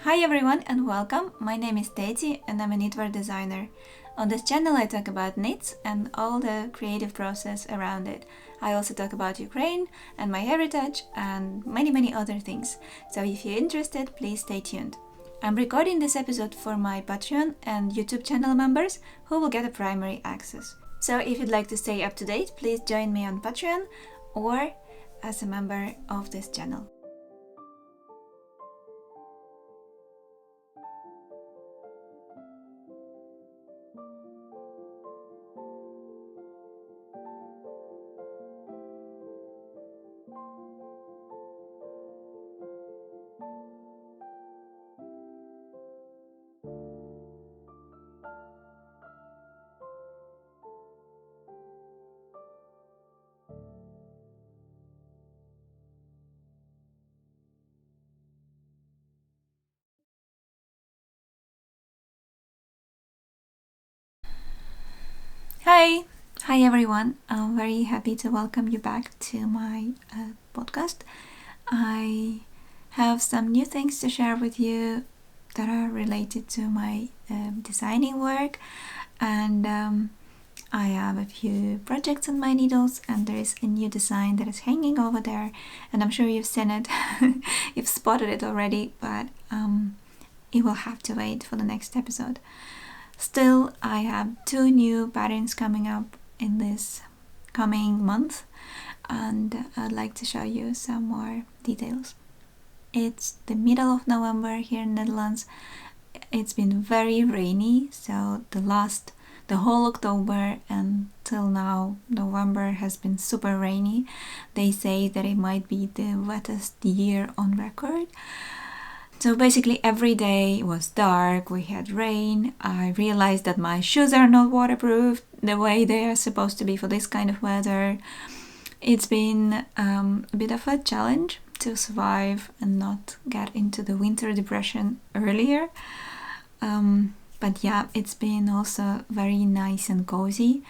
Hi everyone and welcome. My name is Teti and I'm a knitwear designer. On this channel I talk about knits and all the creative process around it. I also talk about Ukraine and my heritage and many other things. So if you're interested, please stay tuned. I'm recording this episode for my Patreon and YouTube channel members who will get a primary access. So if you'd like to stay up to date, please join me on Patreon or as a member of this channel. Hi! Hi everyone! I'm very happy to welcome you back to my podcast. I have some new things to share with you that are related to my designing work, and I have a few projects on my needles, and there is a new design that is hanging over there, and I'm sure you've seen it, you've spotted it already, but it will have to wait for the next episode. Still, I have 2 new patterns coming up in this coming month, and I'd like to show you some more details. It's the middle of November here in Netherlands. It's been very rainy, so the whole October until now, November has been super rainy. They say that it might be the wettest year on record. So basically every day was dark, we had rain. I realized that my shoes are not waterproof the way they are supposed to be for this kind of weather. It's been a bit of a challenge to survive and not get into the winter depression earlier. But yeah, it's been also very nice and cozy.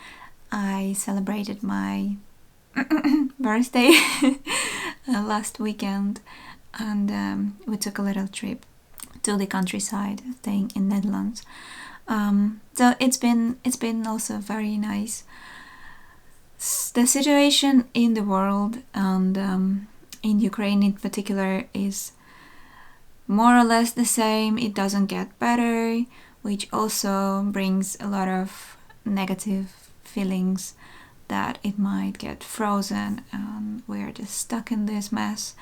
I celebrated my birthday last weekend, and we took a little trip to the countryside, staying in Netherlands. So it's been also very nice. The situation in the world and in Ukraine in particular is more or less the same. It doesn't get better, which also brings a lot of negative feelings that it might get frozen and we're just stuck in this mess.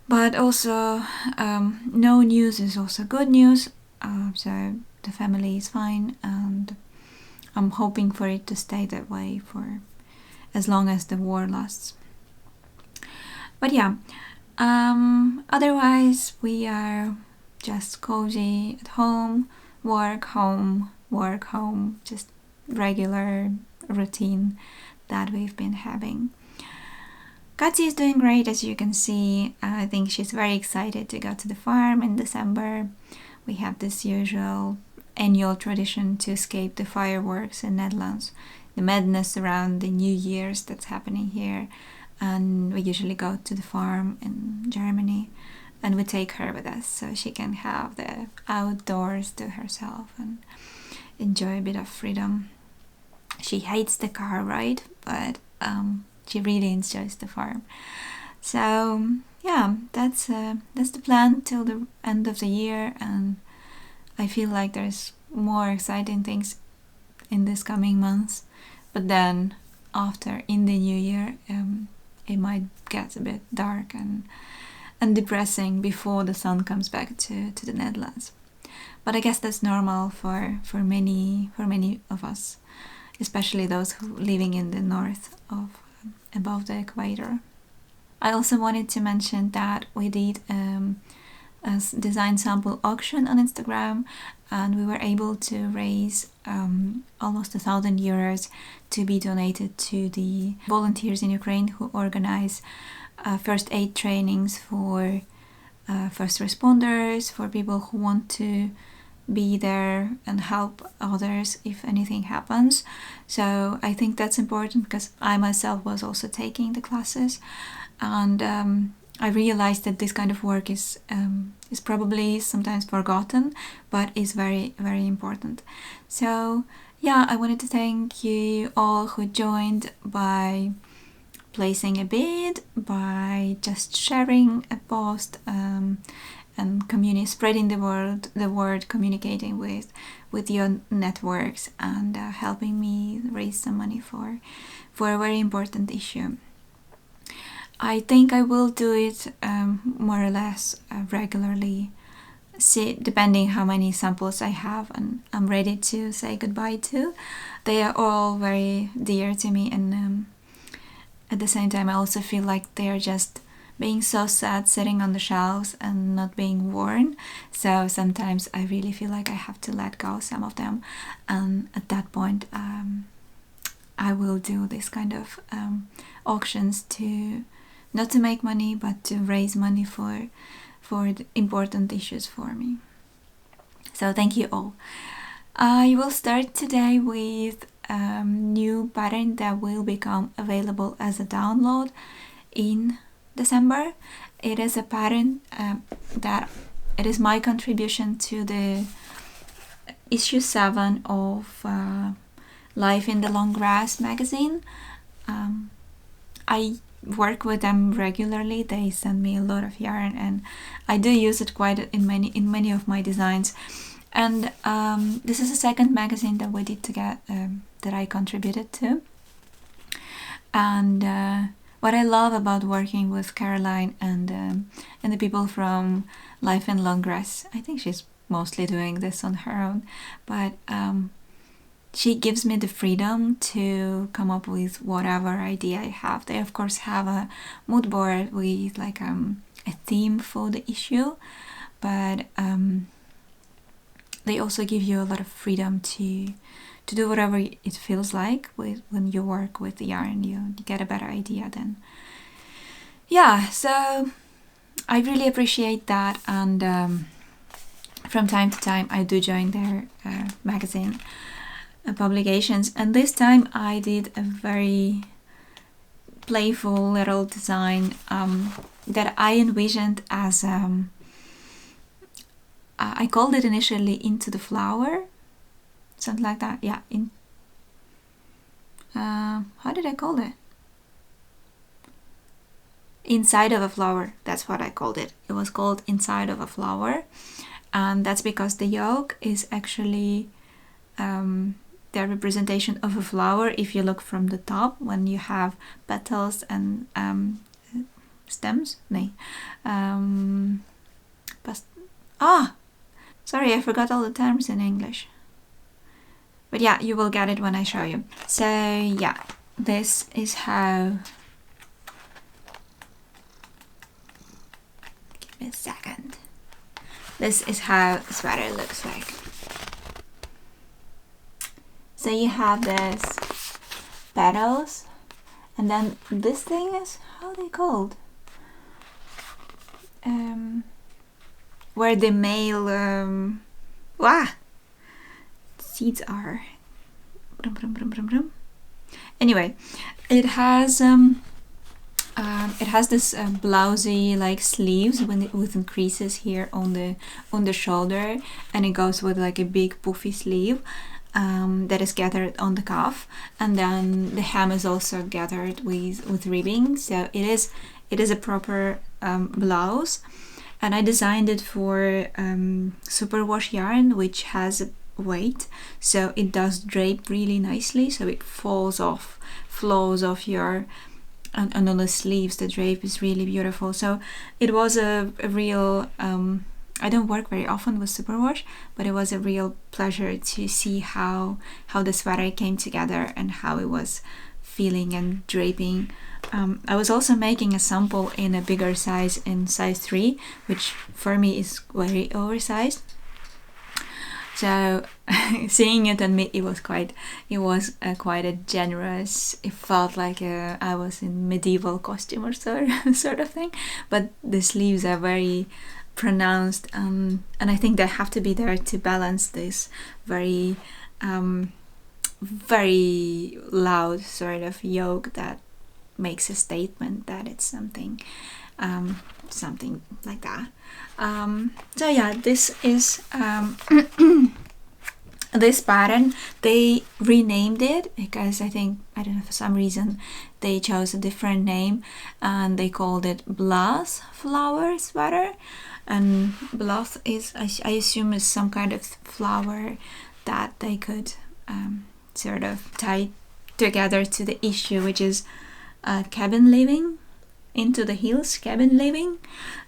But also, no news is also good news. So the family is fine, and I'm hoping for it to stay that way for as long as the war lasts. But yeah, otherwise we are just cozy at home, work home, just regular routine that we've been having. Katsi is doing great, as you can see. I think she's very excited to go to the farm in December. We have this usual annual tradition to escape the fireworks in Netherlands, the madness around the New Year's that's happening here. And we usually go to the farm in Germany, and we take her with us so she can have the outdoors to herself and enjoy a bit of freedom. She hates the car ride, but she really enjoys the farm. So yeah, that's the plan till the end of the year, and I feel like there's more exciting things in this coming months. But then after, in the new year, it might get a bit dark and depressing before the sun comes back to the Netherlands. But I guess that's normal for many of us, especially those who living in the north of above the equator. I also wanted to mention that we did a design sample auction on Instagram, and we were able to raise almost 1,000 euros to be donated to the volunteers in Ukraine who organize first aid trainings for first responders, for people who want to be there and help others if anything happens. So I think that's important because I myself was also taking the classes, and I realized that this kind of work is probably sometimes forgotten, but is very, very important. So yeah, I wanted to thank you all who joined by placing a bid, by just sharing a post, and spreading the word, communicating with your networks, and helping me raise some money for a very important issue. I think I will do it more or less regularly, depending how many samples I have and I'm ready to say goodbye to. They are all very dear to me, and at the same time I also feel like they are just being so sad sitting on the shelves and not being worn. So sometimes I really feel like I have to let go some of them, and at that point I will do this kind of auctions to not to make money, but to raise money for the important issues for me. So thank you all. I will start today with a new pattern that will become available as a download in December. It is a pattern that it is my contribution to the issue 7 of Life in the Long Grass magazine. I work with them regularly. They send me a lot of yarn, and I do use it quite in many of my designs. And this is the second magazine that we did together, that I contributed to. And what I love about working with Caroline and the people from Life in Long Grass, I think she's mostly doing this on her own, but she gives me the freedom to come up with whatever idea I have. They of course have a mood board with like a theme for the issue, but they also give you a lot of freedom to do whatever it feels like when you work with the yarn. You get a better idea then. Yeah, so I really appreciate that, and from time to time I do join their magazine publications, and this time I did a very playful little design that I envisioned as I called it initially Into the Flower, something like that. Yeah, how did I call it? Inside of a Flower, that's what I called it. It was called Inside of a Flower, and that's because the yoke is actually the representation of a flower if you look from the top, when you have petals and stems. Sorry, I forgot all the terms in English. But yeah, you will get it when I show you. So yeah, this is how... Give me a second. This is how the sweater looks like. So you have this petals, and then this thing is, how are they called? Where the male seeds are. Anyway, it has this blousy like sleeves with creases here on the shoulder, and it goes with like a big puffy sleeve that is gathered on the cuff, and then the hem is also gathered with ribbing. So it is a proper blouse, and I designed it for superwash yarn, which has weight, so it does drape really nicely, so it flows off your and on the sleeves. The drape is really beautiful. So it was a real I don't work very often with superwash, but it was a real pleasure to see how the sweater came together and how it was feeling and draping. I was also making a sample in a bigger size, in size 3, which for me is very oversized. So seeing it on me, it was quite a generous. It felt like I was in medieval costume or sort of thing. But the sleeves are very pronounced, and I think they have to be there to balance this very loud sort of yoke that makes a statement that it's something something like that. So yeah, this is this pattern. They renamed it because I don't know, for some reason they chose a different name, and they called it Blath Flower sweater. And Blath is, I assume, is some kind of flower that they could sort of tie together to the issue, which is cabin living, into the hills cabin living.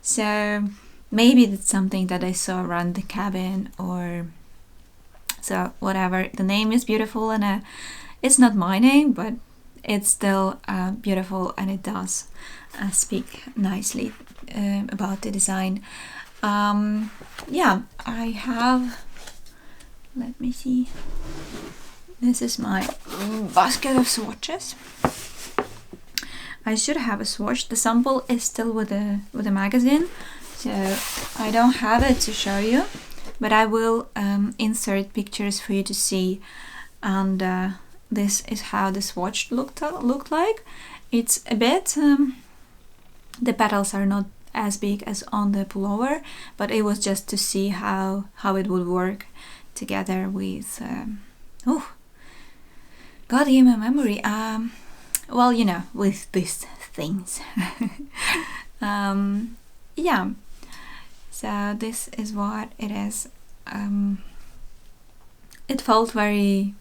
So maybe it's something that I saw around the cabin, or so whatever. The name is beautiful, and it's not my name, but it's still beautiful, and it does speak nicely about the design. Yeah, I have, let me see, this is my basket of swatches. I should have a swatch. The sample is still with the magazine, so I don't have it to show you, but I will insert pictures for you to see. And this is how the swatch looked like. It's a bit, the petals are not as big as on the pullover, but it was just to see how it would work together with God, give me a memory. Well, you know, with these things. Yeah, so this is what it is. It felt very,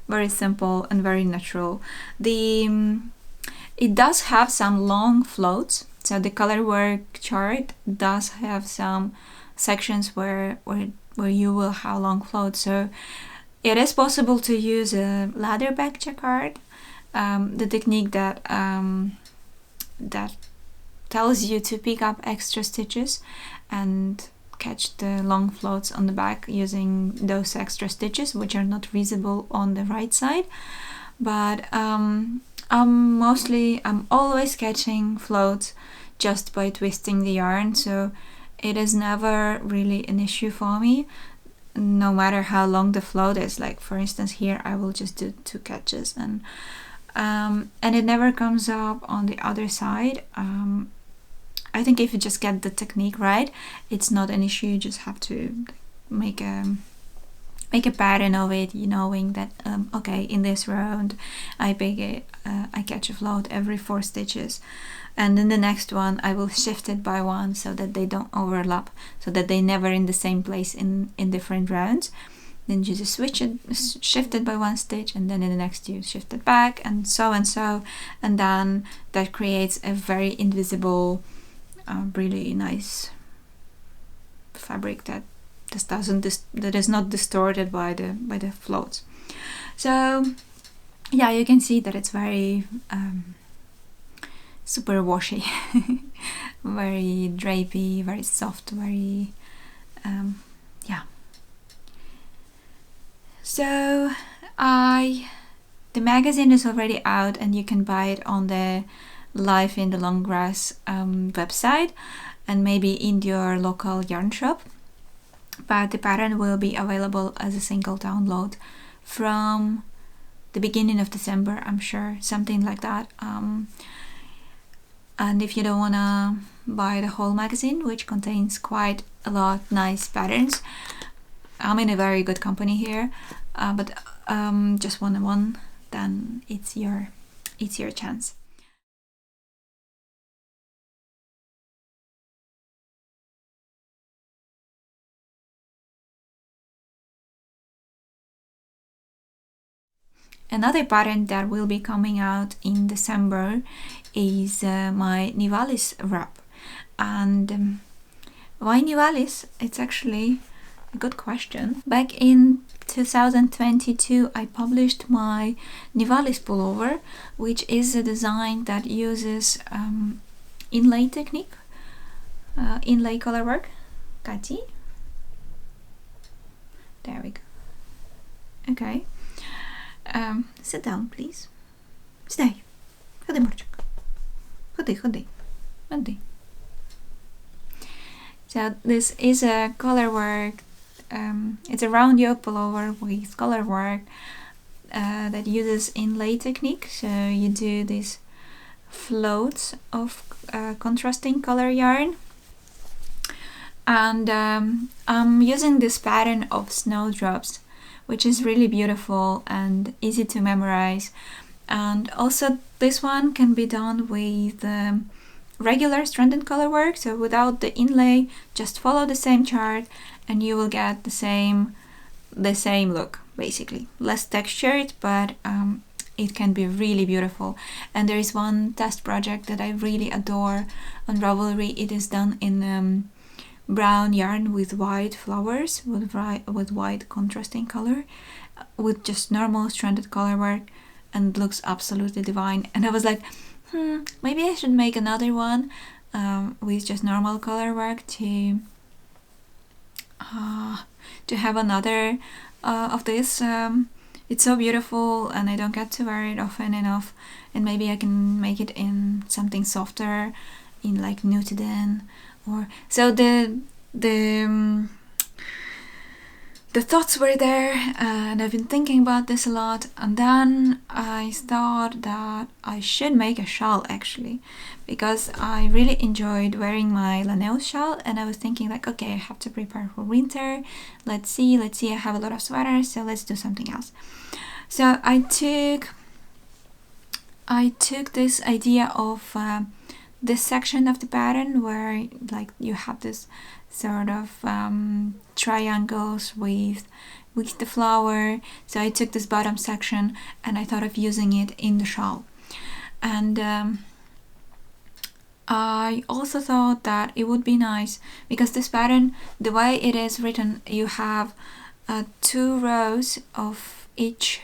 very simple and very natural. It does have some long floats, so the colourwork chart does have some sections where you will have long floats. So it is possible to use a ladder back jacquard, the technique that tells you to pick up extra stitches and catch the long floats on the back using those extra stitches, which are not visible on the right side. But I'm always catching floats just by twisting the yarn, so it is never really an issue for me, no matter how long the float is. Like for instance here, I will just do 2 catches, and it never comes up on the other side. I think if you just get the technique right, it's not an issue. You just have to make a pattern of it, you knowing that okay, in this round I catch a float every 4 stitches, and in the next one I will shift it by 1 so that they don't overlap, so that they never in the same place in different rounds. Then you just shift it by 1 stitch, and then in the next you shift it back, and so, and then that creates a very invisible, really nice fabric that that is not distorted by the floats. So yeah, you can see that it's very super washy, very drapey, very soft, very yeah. So the magazine is already out, and you can buy it on the Life in the Long Grass website, and maybe in your local yarn shop. But the pattern will be available as a single download from the beginning of December, I'm sure, something like that. And if you don't want to buy the whole magazine, which contains quite a lot nice patterns, I'm in a very good company here, but just want one, then it's your chance. Another pattern that will be coming out in December is my Nivalis wrap. And why Nivalis? It's actually a good question. Back in 2022, I published my Nivalis pullover, which is a design that uses inlay technique, inlay colourwork. Kati? There we go. Okay. Sit down, please. Stay. Ходи, Мурчик. Ходи. So this is a colourwork. It's a round yoke pullover with colourwork that uses inlay technique. So you do these floats of contrasting color yarn, and I'm using this pattern of snowdrops, which is really beautiful and easy to memorize. And also this one can be done with regular stranded color work, so without the inlay, just follow the same chart and you will get the same look, basically. Less textured, but it can be really beautiful. And there is one test project that I really adore on Ravelry. It is done in brown yarn with white flowers, with white contrasting color, with just normal stranded color work, and looks absolutely divine. And I was like, maybe I should make another one with just normal color work to have another of this. It's so beautiful and I don't get to wear it often enough, and maybe I can make it in something softer, in like Nutiden, or so the thoughts were there, and I've been thinking about this a lot, and then I thought that I should make a shawl actually, because I really enjoyed wearing my Laneus shawl, and I was thinking like, okay, I have to prepare for winter, let's see, I have a lot of sweaters, so let's do something else. So I took this idea of this section of the pattern where like you have this sort of triangles with the flower. So I took this bottom section and I thought of using it in the shawl. And I also thought that it would be nice, because this pattern, the way it is written, you have 2 rows of each.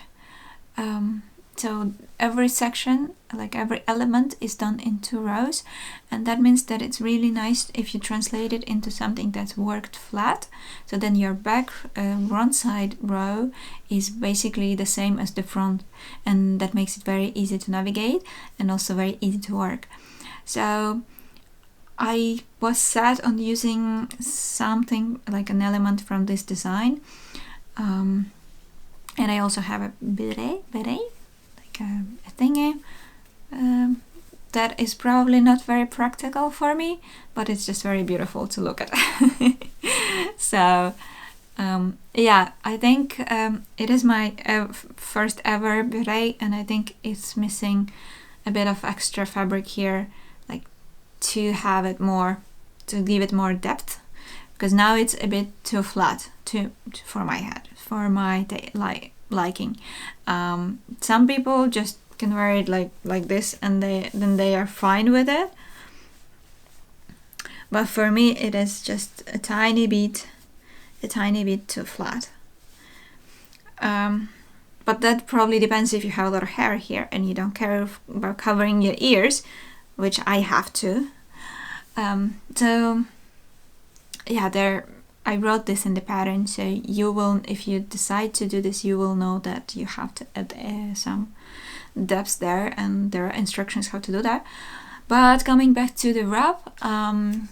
So every section, like every element, is done in 2 rows, and that means that it's really nice if you translate it into something that's worked flat. So then your back front side row is basically the same as the front, and that makes it very easy to navigate and also very easy to work. So I was set on using something like an element from this design, and I also have a beret, like a thingy. That is probably not very practical for me, but it's just very beautiful to look at. So yeah, I think it is my first ever beret, and I think it's missing a bit of extra fabric here, like to have it more, to give it more depth, because now it's a bit too flat for my head, for my liking. Some people just can wear it like this, and then they are fine with it, but for me it is just a tiny bit too flat. But that probably depends if you have a lot of hair here and you don't care about covering your ears, which I have to. So yeah, I wrote this in the pattern, so you will, if you decide to do this, you will know that you have to add some depths there, and there are instructions how to do that. But coming back to the wrap, I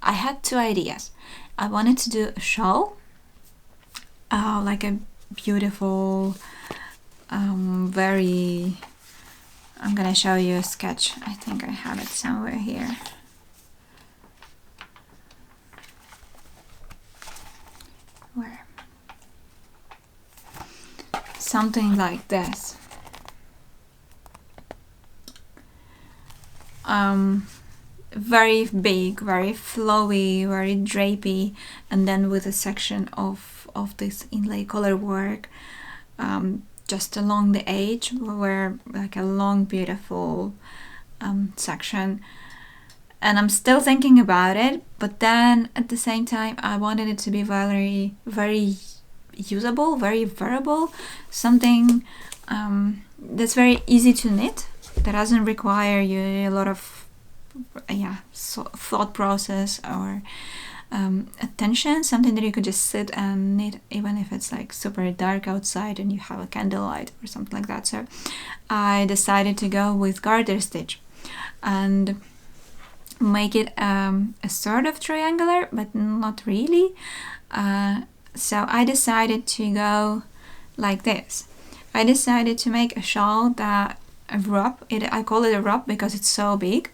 had 2 ideas. I wanted to do a shawl, like a beautiful, very, I'm gonna show you a sketch. I think I have it somewhere here. Where? Something like this. Very big, very flowy, very drapey, and then with a section of this inlay color work just along the edge, where like a long beautiful section. And I'm still thinking about it, but then at the same time I wanted it to be very, very usable, very wearable, something that's very easy to knit, that doesn't require you a lot of thought process or attention, something that you could just sit and knit even if it's like super dark outside and you have a candlelight or something like that. So I decided to go with garter stitch and make it a sort of triangular, but not really. So I decided to go like this. I decided to make a shawl that wrap. I call it a wrap because it's so big.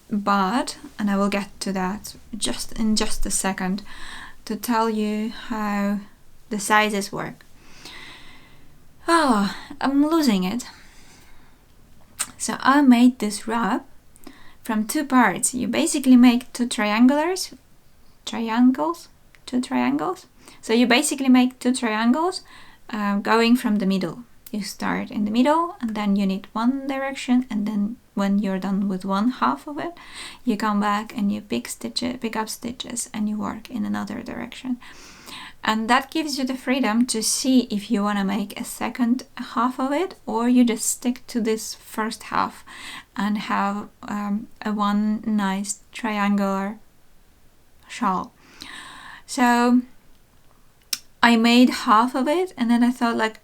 But, and I will get to that in just a second to tell you how the sizes work. Oh, I'm losing it. So I made this wrap from 2 parts. You basically make 2 triangles. So you basically make 2 triangles going from the middle. You start in the middle, and then you knit one direction, and then when you're done with one half of it, you come back and you pick up stitches, and you work in another direction. And that gives you the freedom to see if you want to make a second half of it, or you just stick to this first half and have a one nice triangular shawl. So I made half of it, and then I thought like,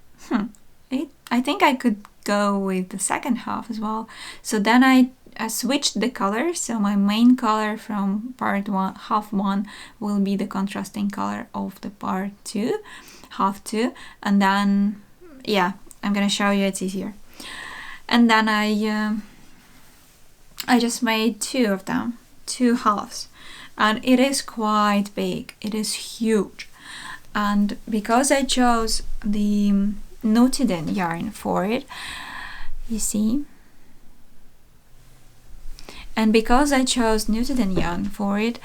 I think I could go with the second half as well. So then I switched the colors. So my main color from part 1, half 1, will be the contrasting color of the part 2, half 2. And then, yeah, I'm gonna show you, it's easier. And then I just made 2 of them, 2 halves. And it is quite big, it is huge. And because I chose the knitted yarn for it, you see, and because I chose knitted yarn for it,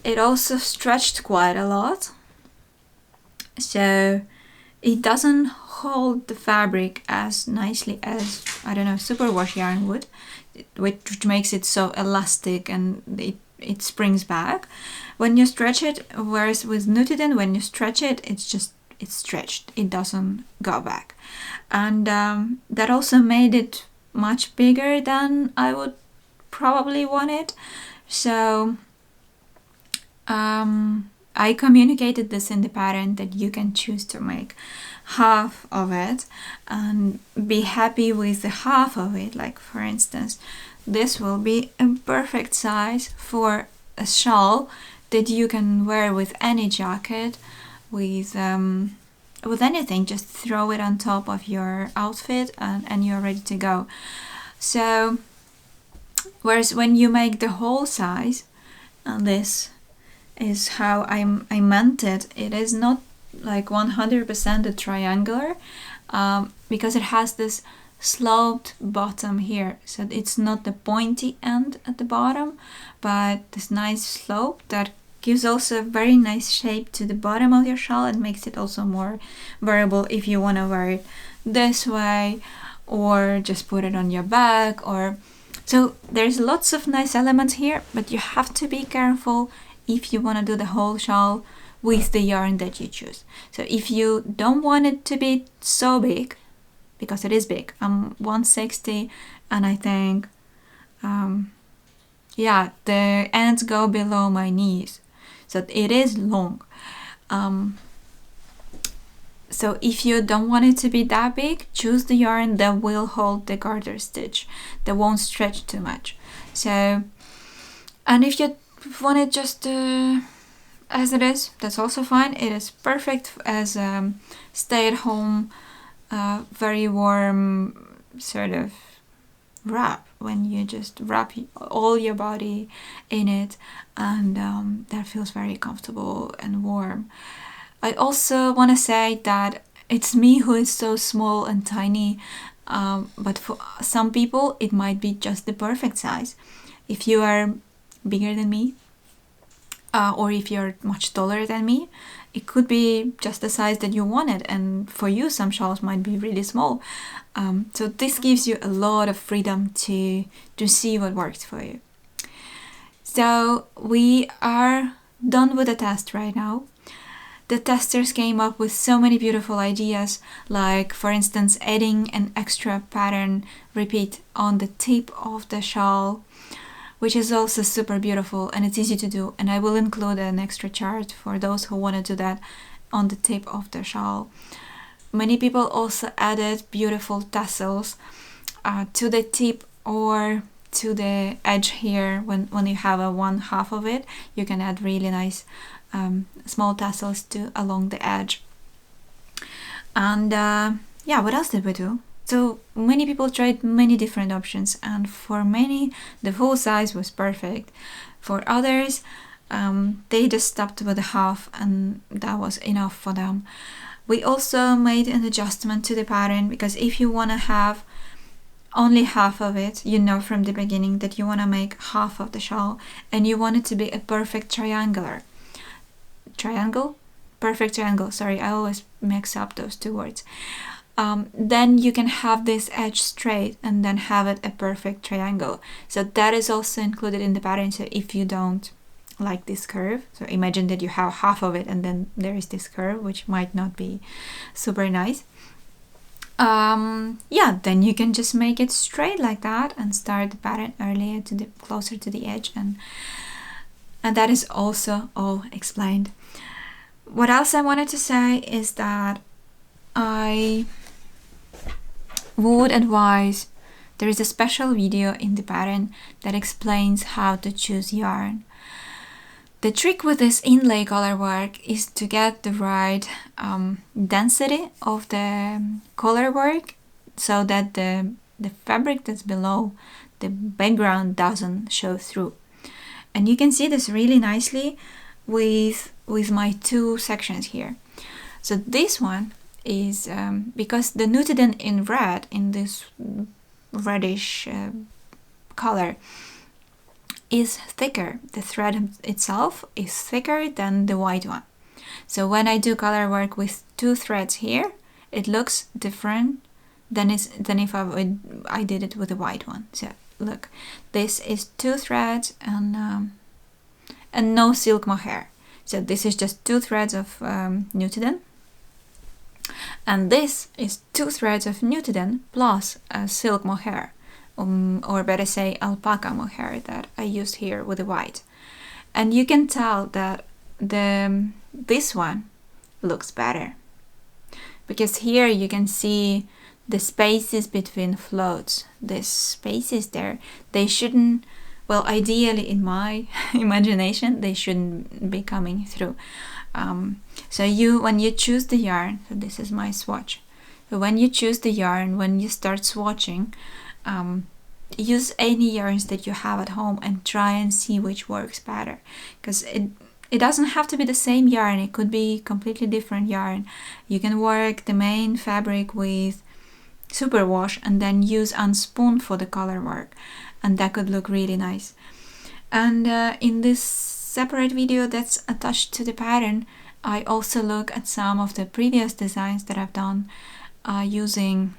it also stretched quite a lot, so it doesn't hold the fabric as nicely as, I don't know, superwash yarn would, which makes it so elastic and it springs back when you stretch it, whereas with knitted, when you stretch it, it's stretched, it doesn't go back. And that also made it much bigger than I would probably want it. So I communicated this in the pattern that you can choose to make half of it and be happy with the half of it. Like, for instance, this will be a perfect size for a shawl that you can wear with any jacket, with anything. Just throw it on top of your outfit and you're ready to go. So whereas when you make the whole size, and this is how I meant it, it is not like 100% a triangular, because it has this sloped bottom here, so it's not the pointy end at the bottom, but this nice slope that gives also a very nice shape to the bottom of your shawl and makes it also more wearable if you want to wear it this way, or just put it on your back. Or so there's lots of nice elements here, but you have to be careful if you want to do the whole shawl with the yarn that you choose. So if you don't want it to be so big, because it is big, I'm 160, and I think yeah, the ends go below my knees, so it is long. So if you don't want it to be that big, choose the yarn that will hold the garter stitch, that won't stretch too much. So, and if you want it just as it is, that's also fine. It is perfect as a stay-at-home, very warm sort of wrap, when you just wrap all your body in it, and that feels very comfortable and warm. I also want to say that it's me who is so small and tiny, but for some people it might be just the perfect size. If you are bigger than me, or if you're much taller than me, it could be just the size that you wanted, and for you some shawls might be really small. So this gives you a lot of freedom to see what works for you. So we are done with the test right now. The testers came up with so many beautiful ideas, like for instance adding an extra pattern repeat on the tip of the shawl, which is also super beautiful and it's easy to do, and I will include an extra chart for those who want to do that on the tip of the shawl. Many people also added beautiful tassels to the tip or to the edge here. When you have a one half of it, you can add really nice small tassels along the edge. And yeah, what else did we do? So many people tried many different options, and for many the full size was perfect. For others, they just stopped with a half and that was enough for them. We also made an adjustment to the pattern, because if you want to have only half of it, you know from the beginning that you want to make half of the shawl and you want it to be a perfect perfect triangle, sorry, I always mix up those two words. Then you can have this edge straight and then have it a perfect triangle. So that is also included in the pattern. So if you don't like this curve, so imagine that you have half of it and then there is this curve, which might not be super nice. Yeah, then you can just make it straight like that and start the pattern earlier closer to the edge, and that is also all explained. What else I wanted to say is that I would advise, there is a special video in the pattern that explains how to choose yarn. The trick with this inlay color work is to get the right density of the color work, so that the fabric that's below the background doesn't show through. And you can see this really nicely with my two sections here. So this one is because the Nutiden in red, in this reddish color, is thicker. The thread itself is thicker than the white one. So when I do color work with two threads here, it looks different than if I did it with the white one. So look, this is two threads and no silk mohair. So this is just two threads of Nutiden, and this is two threads of Nutiden plus silk mohair. Or better say alpaca mohair that I used here with the white. And you can tell that this one looks better, because here you can see the spaces between floats. The spaces there, they shouldn't, well, ideally in my imagination, they shouldn't be coming through. So when you choose the yarn, so this is my swatch. So when you choose the yarn, when you start swatching, use any yarns that you have at home and try and see which works better, because it doesn't have to be the same yarn, it could be completely different yarn. You can work the main fabric with superwash and then use unspoon for the color work, and that could look really nice. And in this separate video that's attached to the pattern, I also look at some of the previous designs that I've done using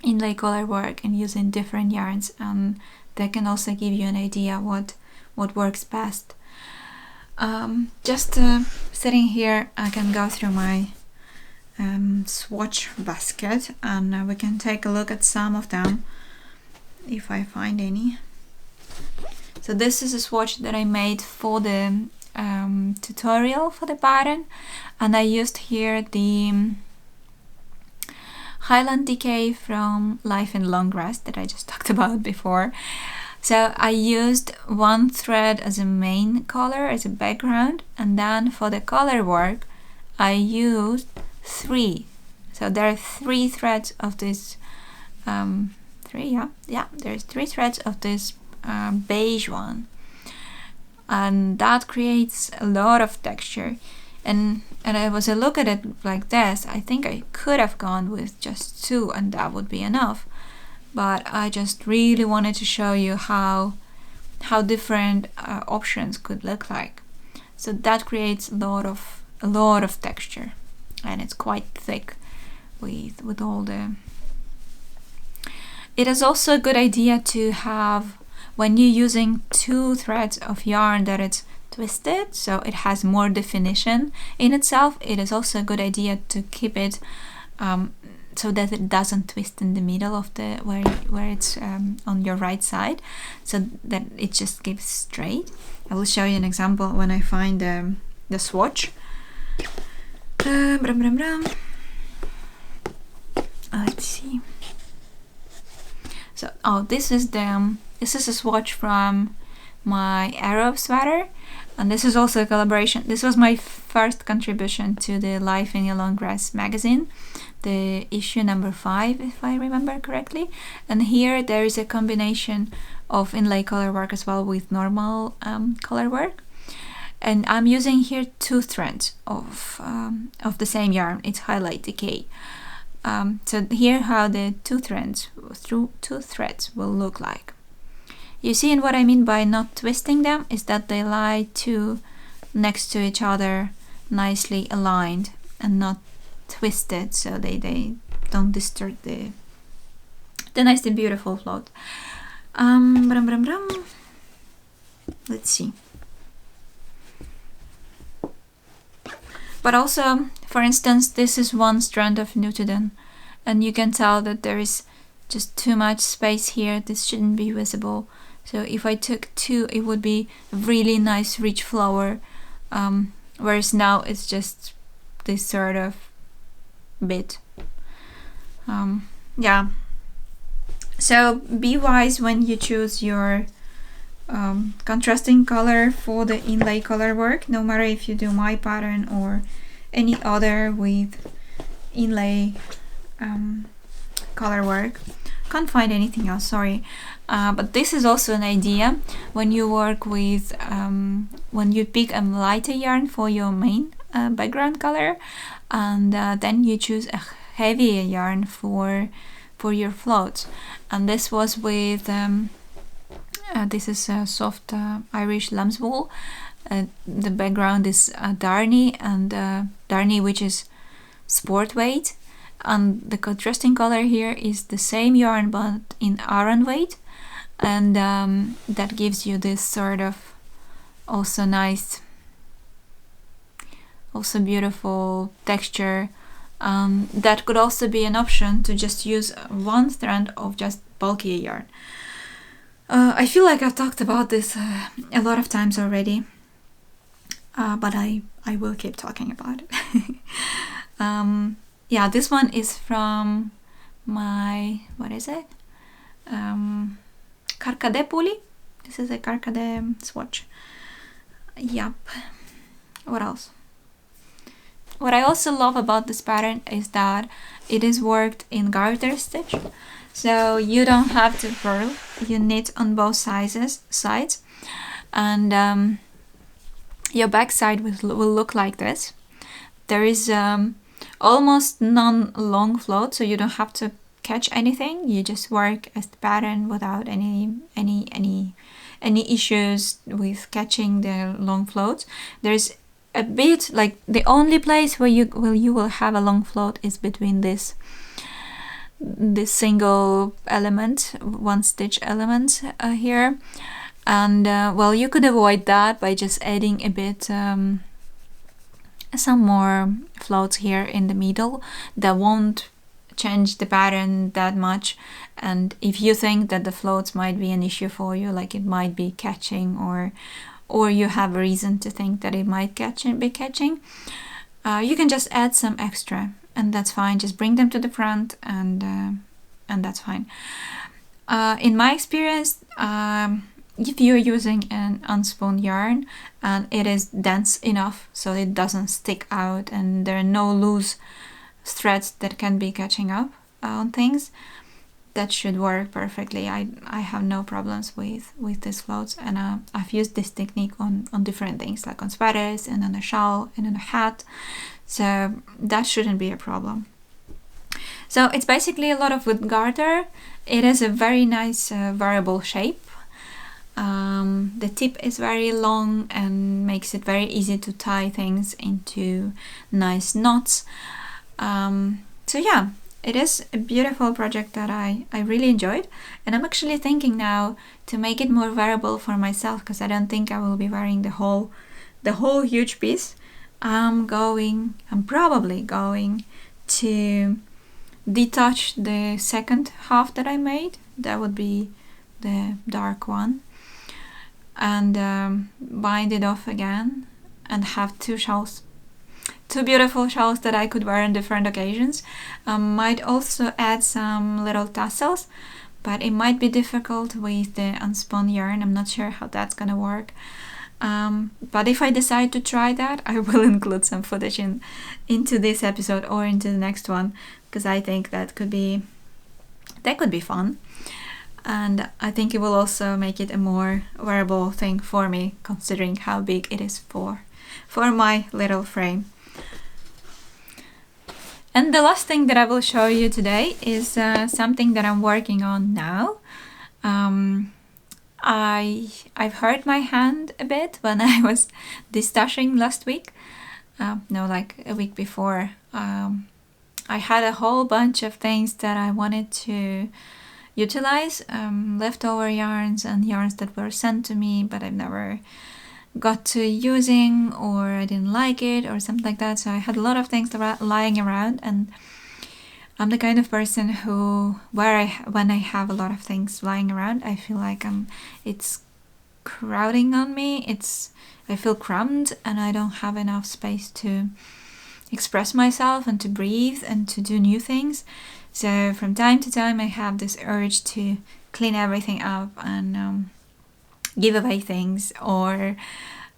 inlay color work and using different yarns, and that can also give you an idea what works best. Just sitting here, I can go through my swatch basket and we can take a look at some of them if I find any. So this is a swatch that I made for the tutorial for the pattern, and I used here the Highland Decay from Life in Long Grass that I just talked about before. So I used one thread as a main color, as a background, and then for the color work I used three. So there are three threads of this there's three threads of this beige one, and that creates a lot of texture. And I was a look at it like this, I think I could have gone with just two and that would be enough, but I just really wanted to show you how different options could look like. So that creates a lot of texture, and it's quite thick with all the. It is also a good idea to have, when you're using two threads of yarn, that it's twisted, so it has more definition in itself. It is also a good idea to keep it so that it doesn't twist in the middle of the where it's on your right side, so that it just keeps straight. I will show you an example when I find the swatch. Let's see. So this is a swatch from my Arab sweater, And this is also a collaboration. This was my first contribution to the Life in Yellow Grass magazine, the issue number 5, if I remember correctly. And here there is a combination of inlay color work as well with normal color work. And I'm using here 2 threads of the same yarn. It's Highlight Decay. So here how the two threads will look like. You see, and what I mean by not twisting them is that they lie two next to each other, nicely aligned and not twisted, so they don't distort the nice and beautiful float. Let's see. But also, for instance, this is one strand of Nutiden, and you can tell that there is just too much space here. This shouldn't be visible. So if I took 2, it would be a really nice rich flower, whereas now it's just this sort of bit. Yeah. So be wise when you choose your contrasting color for the inlay color work, no matter if you do my pattern or any other with inlay color work. Can't find anything else, sorry. But this is also an idea when you work with, when you pick a lighter yarn for your main background color, and then you choose a heavier yarn for your floats. And this was with this is a soft Irish lamb's wool. The background is Darney, and Darney, which is sport weight, and the contrasting color here is the same yarn but in Aran weight, and that gives you this sort of also nice, also beautiful texture. That could also be an option to just use one strand of just bulkier yarn. I feel like I've talked about this a lot of times already, but I will keep talking about it. Yeah, this one is from my, what is it? Karkade Puli. This is a Karkade swatch. Yup. What else? What I also love about this pattern is that it is worked in garter stitch. So you don't have to purl, you knit on both sides, and your back side will look like this. There is almost none long float, so you don't have to catch anything. You just work as the pattern without any issues with catching the long floats. There's a bit, like the only place where you will have a long float is between this single element, one stitch element here, and well, you could avoid that by just adding a bit some more floats here in the middle. That won't change the pattern that much, and if you think that the floats might be an issue for you, like it might be catching, or you have a reason to think that it might be catching, you can just add some extra, and that's fine. Just bring them to the front, and that's fine. In my experience, if you're using an unspun yarn and it is dense enough so it doesn't stick out and there are no loose threads that can be catching up on things, that should work perfectly. I have no problems with these floats, and I've used this technique on different things, like on sweaters and on a shawl and on a hat, so that shouldn't be a problem. So it's basically a lot of wood garter. It is a very nice variable shape. The tip is very long and makes it very easy to tie things into nice knots. So yeah, it is a beautiful project that I really enjoyed, and I'm actually thinking now to make it more variable for myself, because I don't think I will be wearing the whole huge piece. I'm probably going to detach the second half that I made. That would be the dark one, and bind it off again and have two shawls. Two beautiful shawls that I could wear on different occasions. Might also add some little tassels, but it might be difficult with the unspun yarn. I'm not sure how that's gonna work. But if I decide to try that, I will include some footage into this episode or into the next one, because I think that could be fun. And I think it will also make it a more wearable thing for me, considering how big it is for my little frame. And the last thing that I will show you today is something that I'm working on now. I've hurt my hand a bit when I was destashing last week. Like a week before. I had a whole bunch of things that I wanted to utilize, leftover yarns and yarns that were sent to me, but I've never got to using, or I didn't like it, or something like that. So I had a lot of things lying around, and I'm the kind of person who, when I have a lot of things lying around, I feel like it's crowding on me. I feel crammed, and I don't have enough space to express myself and to breathe and to do new things. So from time to time I have this urge to clean everything up and give away things or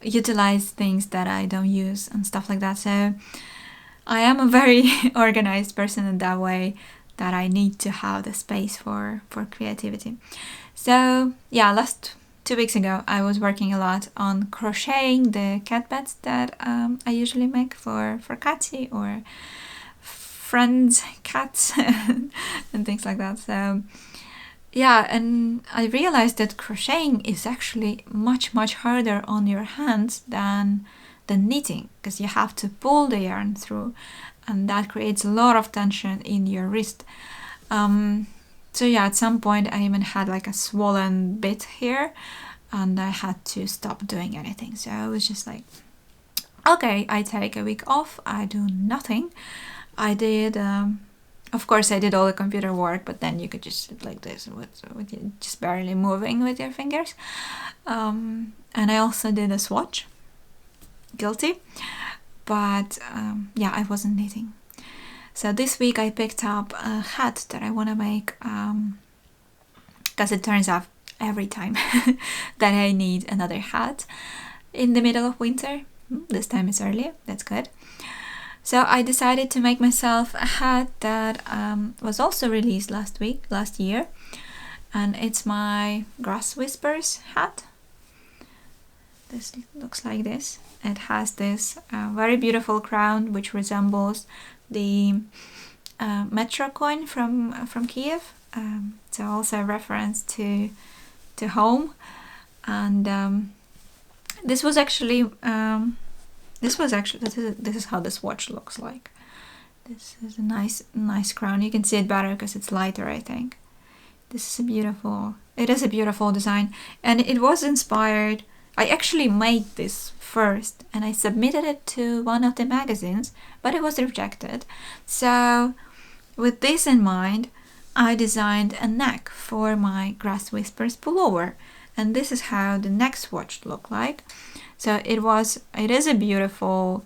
utilize things that I don't use and stuff like that. So I am a very organized person in that way, that I need to have the space for creativity. So yeah, last 2 weeks ago I was working a lot on crocheting the cat beds that I usually make for Katsi or friends' cats and things like that. So yeah, and I realized that crocheting is actually much harder on your hands than knitting, because you have to pull the yarn through, and that creates a lot of tension in your wrist. So yeah, at some point I even had like a swollen bit here, and I had to stop doing anything. So I was just like, okay, I take a week off, I do nothing. I did, of course I did all the computer work, but then you could just sit like this with you just barely moving with your fingers. And I also did a swatch. Guilty. But yeah, I wasn't knitting. So this week I picked up a hat that I want to make, because it turns out every time that I need another hat in the middle of winter. This time it's earlier, that's good. So I decided to make myself a hat that was also released last year, and it's my Grass Whispers hat. This looks like this. It has this very beautiful crown which resembles the Metro coin from Kiev. So also a reference to home. And this is how the swatch looks like. This is a nice crown. You can see it better because it's lighter, I think. It is a beautiful design, and it was inspired. I actually made this first and I submitted it to one of the magazines, but it was rejected. So with this in mind, I designed a neck for my Grass Whispers pullover, and this is how the neck swatch looked like. So it is a beautiful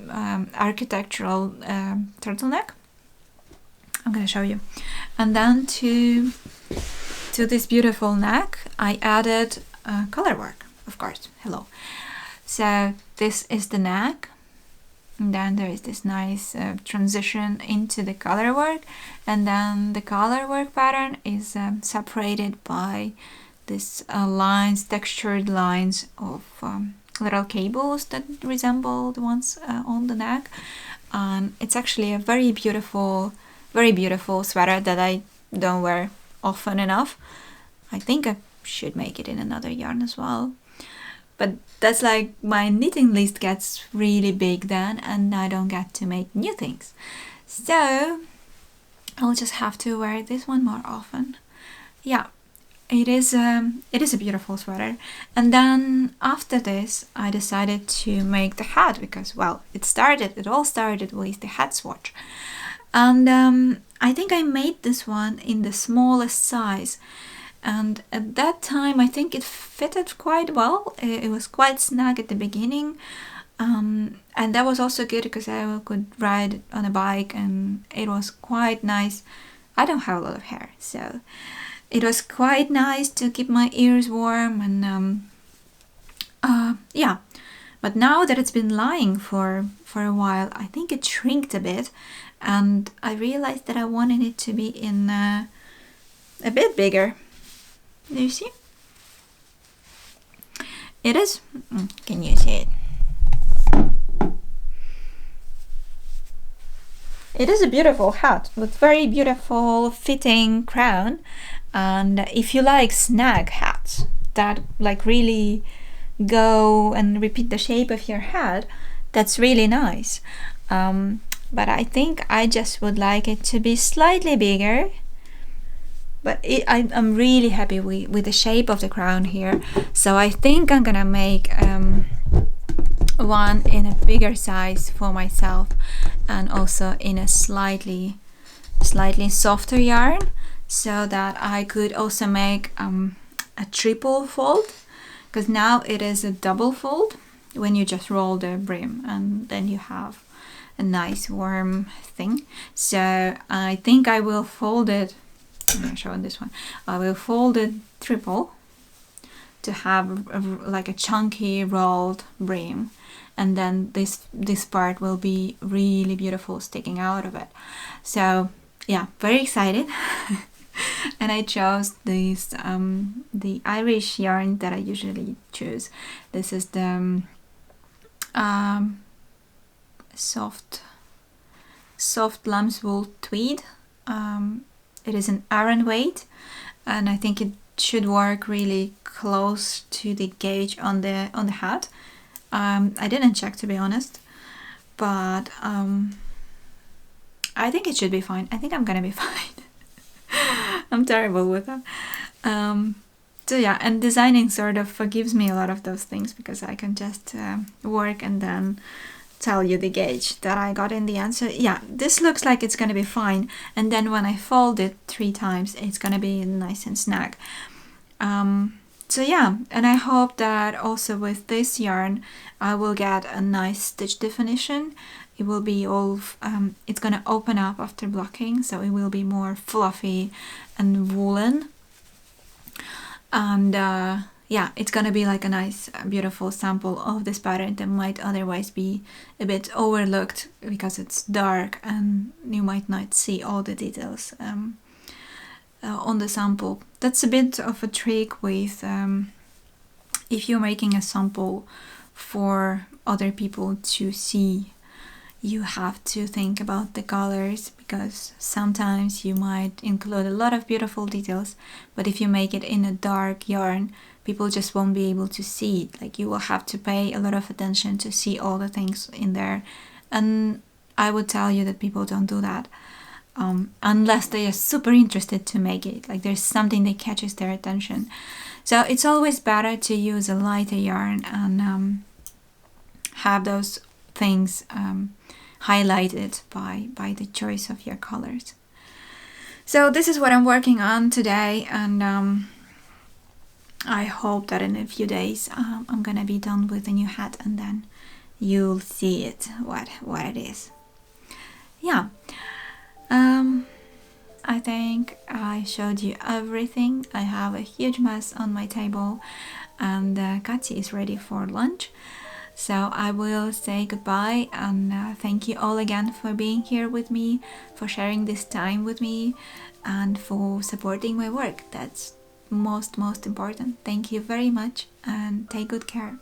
architectural turtleneck. I'm gonna show you. And then to this beautiful neck, I added colourwork, of course. Hello. So this is the neck, and then there is this nice transition into the colourwork, and then the colourwork pattern is separated by this textured lines of little cables that resemble the ones on the neck. And it's actually a very beautiful sweater that I don't wear often enough. I think I should make it in another yarn as well. But that's like my knitting list gets really big then, and I don't get to make new things. So I'll just have to wear this one more often. Yeah, it is a beautiful sweater. And then after this, I decided to make the hat because, well, it all started with the hat swatch. And I think I made this one in the smallest size. And at that time, I think it fitted quite well. It was quite snug at the beginning. And that was also good because I could ride on a bike and it was quite nice. I don't have a lot of hair, so it was quite nice to keep my ears warm, and Yeah, but now that it's been lying for a while, I think it shrinked a bit, and I realized that I wanted it to be in a bit bigger. Do you see? It is. Can you see it? It is a beautiful hat with very beautiful fitting crown, and if you like snag hats that like really go and repeat the shape of your head, that's really nice. But I think I just would like it to be slightly bigger. But I'm really happy with the shape of the crown here, so I think I'm gonna make one in a bigger size for myself, and also in a slightly softer yarn, so that I could also make a triple fold, because now it is a double fold when you just roll the brim, and then you have a nice warm thing. So I think I will fold it. I'm going to show this one. I will fold it triple to have like a chunky rolled brim, and then this part will be really beautiful sticking out of it. So yeah, very excited. And I chose this the Irish yarn that I usually choose. This is the soft lamb's wool tweed. It is an Aran weight, and I think it should work really close to the gauge on the hat. I didn't check, to be honest, but I think it should be fine. I think I'm gonna be fine. I'm terrible with that. So yeah, and designing sort of forgives me a lot of those things, because I can just work and then tell you the gauge that I got in the end. So yeah, this looks like it's gonna be fine, and then when I fold it 3 times, it's gonna be nice and snug. So yeah, and I hope that also with this yarn I will get a nice stitch definition. It will be all it's gonna open up after blocking, so it will be more fluffy and woolen, and yeah, it's gonna be like a nice beautiful sample of this pattern that might otherwise be a bit overlooked because it's dark and you might not see all the details on the sample. That's a bit of a trick with if you're making a sample for other people to see, you have to think about the colors, because sometimes you might include a lot of beautiful details, but if you make it in a dark yarn, people just won't be able to see it. Like, you will have to pay a lot of attention to see all the things in there, and I would tell you that people don't do that unless they are super interested to make it, like there's something that catches their attention. So it's always better to use a lighter yarn and have those things highlighted by the choice of your colors. So this is what I'm working on today, and I hope that in a few days I'm gonna be done with the new hat, and then you'll see it, what it is. Yeah, I think I showed you everything. I have a huge mess on my table, and Katsi is ready for lunch. So I will say goodbye, and thank you all again for being here with me, for sharing this time with me, and for supporting my work. That's most important. Thank you very much, and take good care.